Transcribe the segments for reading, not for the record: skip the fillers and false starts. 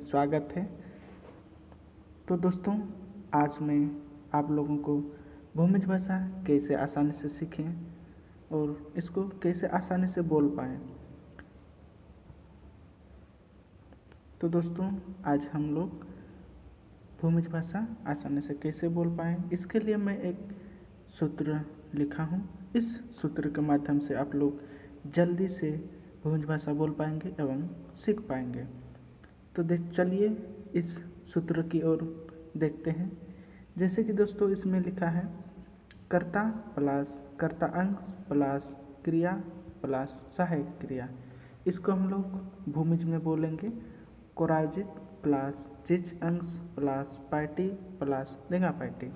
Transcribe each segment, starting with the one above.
स्वागत है। तो दोस्तों, आज मैं आप लोगों को भूमिज भाषा कैसे आसानी से सीखें और इसको कैसे आसानी से बोल पाएँ। तो दोस्तों, आज हम लोग भूमिज भाषा आसानी से कैसे बोल पाएँ, इसके लिए मैं एक सूत्र लिखा हूँ। इस सूत्र के माध्यम से आप लोग जल्दी से भूमिज भाषा बोल पाएंगे एवं सीख पाएंगे। तो चलिए इस सूत्र की ओर देखते हैं। जैसे कि दोस्तों इसमें लिखा है कर्ता प्लस कर्ता अंश प्लस क्रिया प्लस सहायक क्रिया। इसको हम लोग भूमिज में बोलेंगे कोराजित प्लस जिच अंश प्लस पार्टी प्लस देगा पार्टी।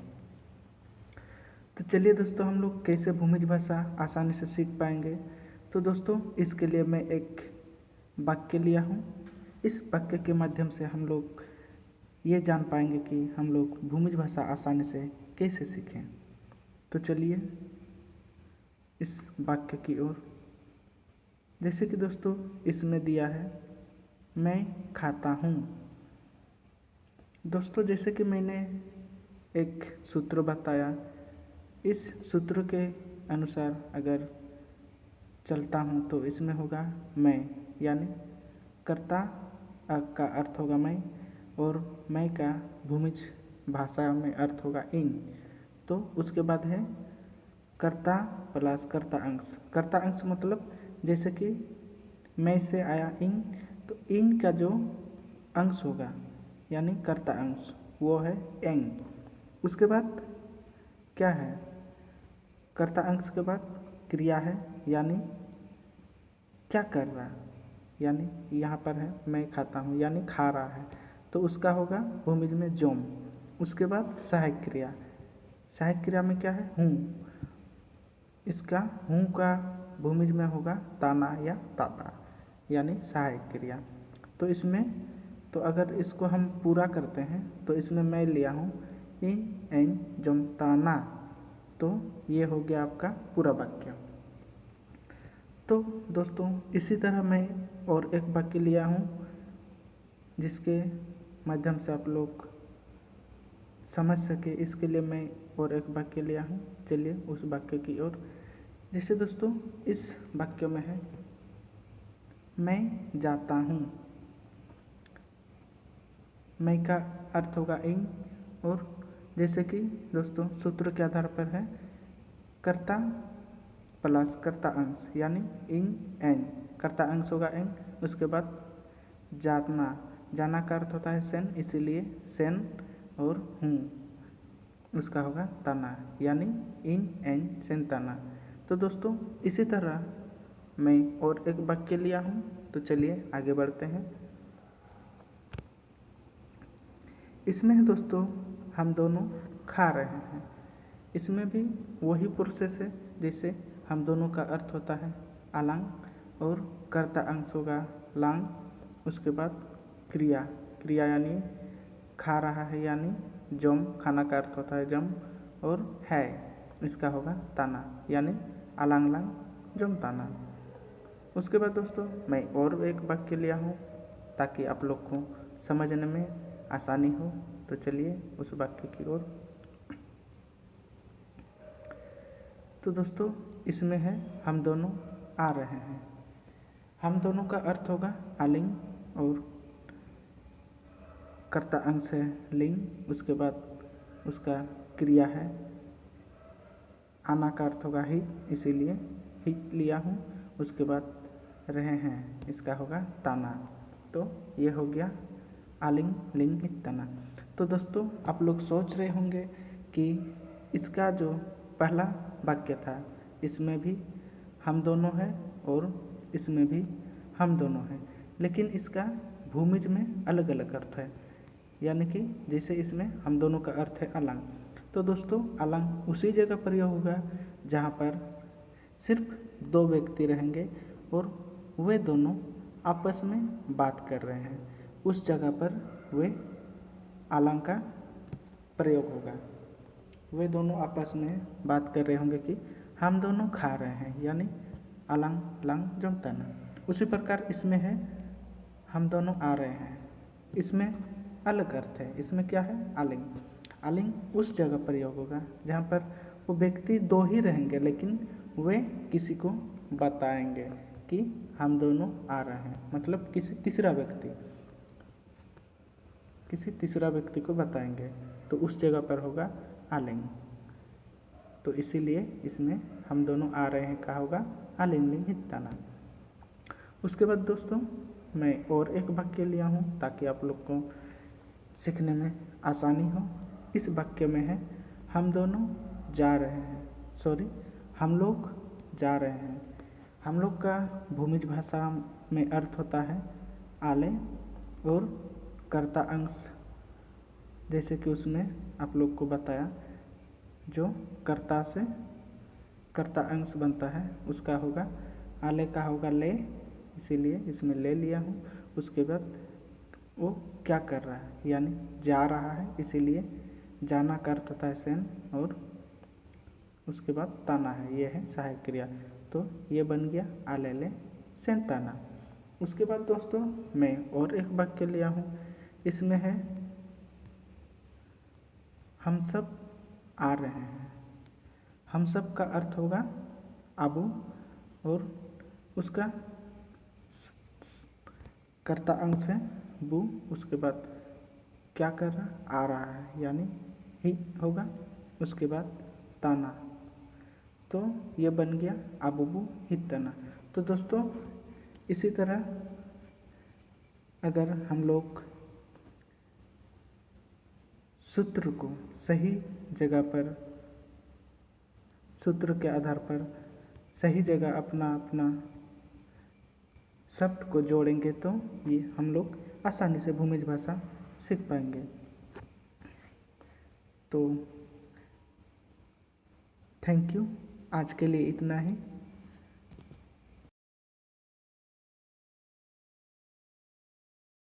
तो चलिए दोस्तों, हम लोग कैसे भूमिज भाषा आसानी से सीख पाएंगे। तो दोस्तों, इसके लिए मैं एक वाक्य लिया हूँ। इस वाक्य के माध्यम से हम लोग ये जान पाएंगे कि हम लोग भूमिज भाषा आसानी से कैसे सीखें। तो चलिए इस वाक्य की ओर। जैसे कि दोस्तों इसमें दिया है मैं खाता हूँ। दोस्तों, जैसे कि मैंने एक सूत्र बताया, इस सूत्र के अनुसार अगर चलता हूँ तो इसमें होगा मैं, यानी कर्ता का अर्थ होगा मैं और मैं का भूमिज भाषा में अर्थ होगा इन। तो उसके बाद है कर्ता प्लस कर्ता अंश। कर्ता अंश मतलब जैसे कि मैं से आया इन, तो इन का जो अंश होगा यानी कर्ता अंश वो है एंग। उसके बाद क्या है, कर्ता अंश के बाद क्रिया है यानी क्या कर रहा, यानी यहाँ पर है मैं खाता हूँ यानी खा रहा है, तो उसका होगा भूमिज में जोम। उसके बाद सहायक क्रिया। सहायक क्रिया में क्या है हूँ। इसका हूँ का भूमिज में होगा ताना या ताता यानी सहायक क्रिया। तो इसमें तो अगर इसको हम पूरा करते हैं तो इसमें मैं लिया हूँ इन एन जोम ताना। तो ये हो गया आपका पूरा वाक्य। तो दोस्तों इसी तरह मैं और एक वाक्य लिया हूँ जिसके माध्यम से आप लोग समझ सके, इसके लिए मैं और एक वाक्य लिया हूँ। चलिए उस वाक्य की ओर। जैसे दोस्तों इस वाक्य में है मैं जाता हूँ। मैं का अर्थ होगा इन, और जैसे कि दोस्तों सूत्र के आधार पर है कर्ता प्लस कर्ता अंश यानी इन एन। कर्ता अंश होगा एन। उसके बाद जाना, जाना का अर्थ होता है सेन, इसीलिए सेन और हूँ उसका होगा ताना यानी इन एन सेन ताना। तो दोस्तों इसी तरह मैं और एक वाक्य लिया हूँ। तो चलिए आगे बढ़ते हैं। इसमें है दोस्तों हम दोनों खा रहे हैं। इसमें भी वही प्रोसेस है जैसे हम दोनों का अर्थ होता है अलांग और कर्ता अंश होगा लांग। उसके बाद क्रिया, क्रिया यानी खा रहा है यानी जम, खाना का अर्थ होता है जम, और है इसका होगा ताना यानी अलांग लांग जम ताना। उसके बाद दोस्तों मैं और एक वाक्य लिया हूँ ताकि आप लोग को समझने में आसानी हो। तो चलिए उस वाक्य की ओर। तो दोस्तों इसमें है हम दोनों आ रहे हैं। हम दोनों का अर्थ होगा आलिंग और कर्ता अंश है लिंग। उसके बाद उसका क्रिया है आना का अर्थ होगा ही, इसीलिए ही लिया हूँ। उसके बाद रहे हैं इसका होगा ताना। तो ये हो गया आलिंग लिंग तना। तो दोस्तों आप लोग सोच रहे होंगे कि इसका जो पहला वाक्य था इसमें भी हम दोनों है और इसमें भी हम दोनों हैं, लेकिन इसका भूमिज में अलग अलग अर्थ है। यानी कि जैसे इसमें हम दोनों का अर्थ है अलंग, तो दोस्तों अलंग उसी जगह प्रयोग होगा जहाँ पर सिर्फ दो व्यक्ति रहेंगे और वे दोनों आपस में बात कर रहे हैं। उस जगह पर वे अलंग का प्रयोग होगा। वे दोनों आपस में बात कर रहे होंगे कि हम दोनों खा रहे हैं यानी अलंग लंग जम तना। उसी प्रकार इसमें है हम दोनों आ रहे हैं इसमें अलग अर्थ है। इसमें क्या है? आलिंग। आलिंग उस जगह प्रयोग होगा जहाँ पर वो व्यक्ति दो ही रहेंगे, लेकिन वे किसी को बताएंगे कि हम दोनों आ रहे हैं, मतलब किसी तीसरा व्यक्ति को बताएंगे, तो उस जगह पर होगा आलिंग। तो इसीलिए इसमें हम दोनों आ रहे हैं का होगा आलिंग लिंग हित्ताना। उसके बाद दोस्तों मैं और एक वाक्य लिया हूँ ताकि आप लोग को सीखने में आसानी हो। इस वाक्य में है हम दोनों जा रहे हैं, हम लोग जा रहे हैं। हम लोग का भूमिज भाषा में अर्थ होता है आले और कर्ता अंश, जैसे कि उसमें आप लोग को बताया जो कर्ता से कर्ता अंश बनता है उसका होगा आले का होगा ले, इसीलिए इसमें ले लिया हूँ। उसके बाद वो क्या कर रहा है यानी जा रहा है, इसीलिए जाना का अर्थ होता है सेन, और उसके बाद ताना है, ये है सहायक क्रिया। तो ये बन गया आले ले सेन ताना। उसके बाद दोस्तों मैं और एक वाक्य लिया हूँ। इसमें है हम सब आ रहे हैं। हम सब का अर्थ होगा आबू, और उसका कर्ता अंश है बू। उसके बाद क्या कर रहा? आ रहा है, यानी ही होगा। उसके बाद ताना, तो ये बन गया आबूबू हितना। तो दोस्तों इसी तरह अगर हम लोग सूत्र को सही जगह पर, सूत्र के आधार पर सही जगह अपना अपना शब्द को जोड़ेंगे तो ये हम लोग आसानी से भूमिज भाषा सीख पाएंगे। तो थैंक यू, आज के लिए इतना ही।